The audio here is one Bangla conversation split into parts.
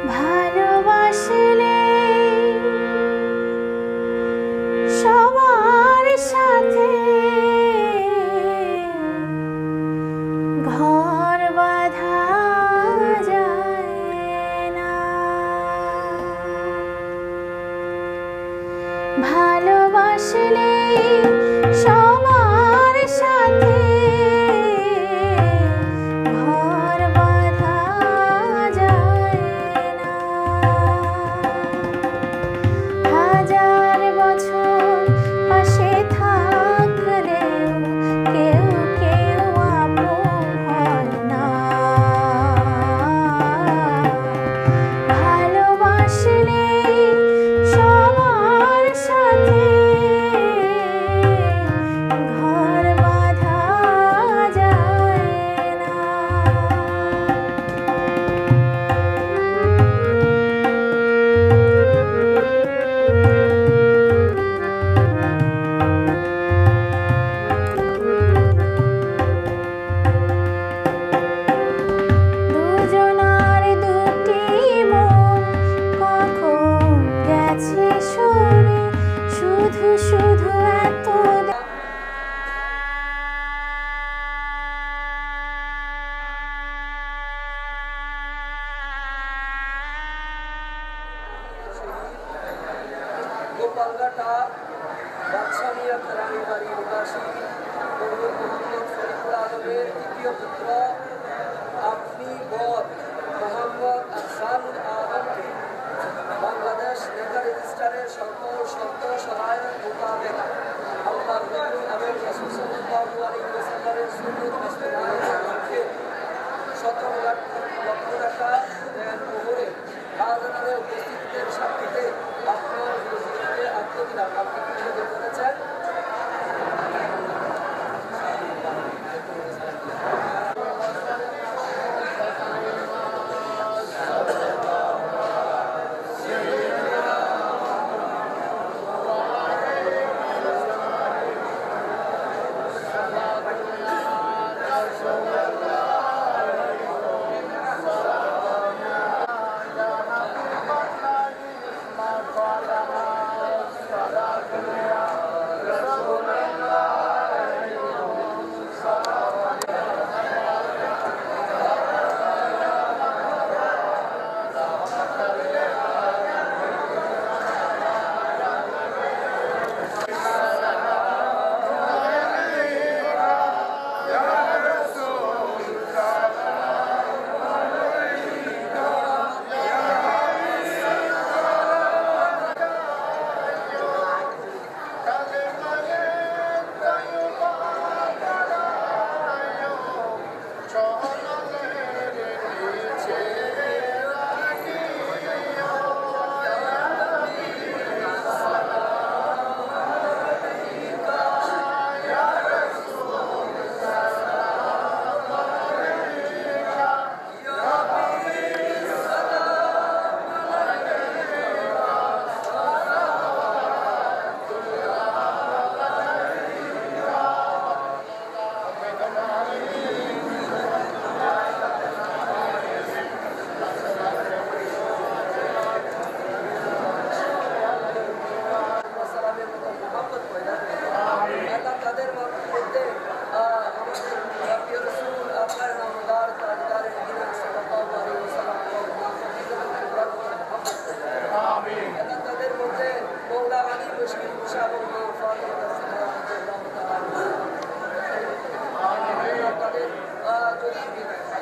ভালোবাসলে সবার সাথে ঘর বাঁধা যায় না। ভালোবাসলে সবার সাথে ঘর বাঁধা যায় না। হাজার বছর পাশে থাকলেও কেউ কেউ আপন হয় না। ভালোবাসলে সবার সাথে ঘর বাঁধা যায় না। দুজনার দুটি মন কখন গেছে সরে, শুধু শুধু এত গোপালঘাটা বাদশাহিয়া গ্রামের বাড়ি নিবাসী মরহুম মোহাম্মদ ফরিদুল আলমের দ্বিতীয় পুত্র আপনি বর মোহাম্মদ আহসানুল আলমকে বাংলাদেশ লেখা রেজিস্ট্রারের সকল শর্ত সহায়ক মোতাবেক আল্লাহর নবী এবং রাসূল সাল্লাল্লাহু আলাইহি ওয়াসাল্লামের সুন্নাত বাস্তবায়নের লক্ষ্যে 17 লক্ষ টাকা দেন মোহরে আদালতে উপস্থিতদের সাক্ষীতে আপনার বিরুদ্ধে আত্মদিলাম। আপনি কি নিবেদন করেছেন?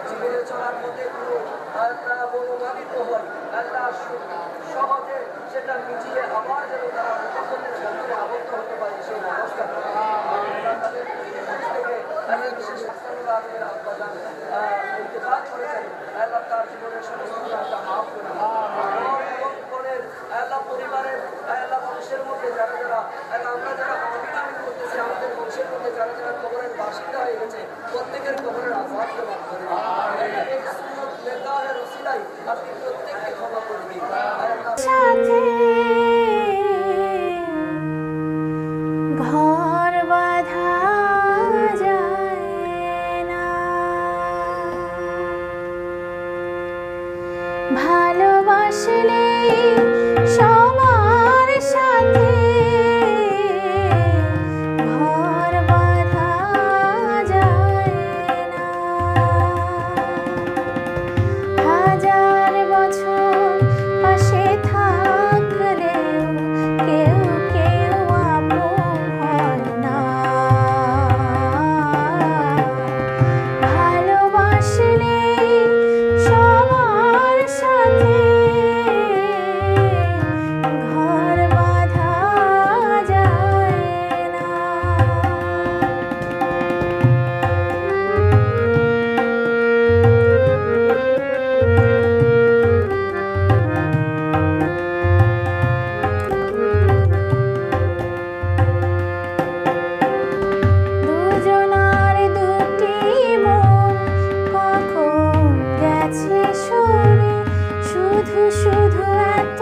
জীবনে চলার মধ্যে কোনো মনোমালিত হয়, আল্লাহ সহজে সেটা মিটিয়ে আবার যেন তারা মুহাম্মদের বন্ধনে আবদ্ধ হতে পারে সেই ব্যবস্থা থেকে বিশেষ ইন্তেকাল করেছেন। আল্লাহ তার জীবনের সমস্ত গুনাহকে মাফ করে দেন। আল্লাহ পরিবারের আল্লাহ মানুষের মধ্যে যারা যারা আমরা যারা আমিন করতেছি, আমাদের বংশের মধ্যে যারা যারা কবরের বাসিন্দা হয়ে গেছে, প্রত্যেকের কবরের আযাবকে মাফ করে দিন। এই সুন্নাত নেতাহের ওসিলায় আপনি প্রত্যেককে ক্ষমা করে দিন। সাথে ঘর বাঁধা যায় না। ভালোবাসলে সবার সাথে ঘর বাঁধা যায় না। হাজার বছর পাশে থাকলেও কেউ কেউ আপন হয় না। ভালোবাসলে সবার সাথে ঘর বাঁধা যায় না। দুজনার দুটি মন কখন গেছে সরে, শুধু শুধু এত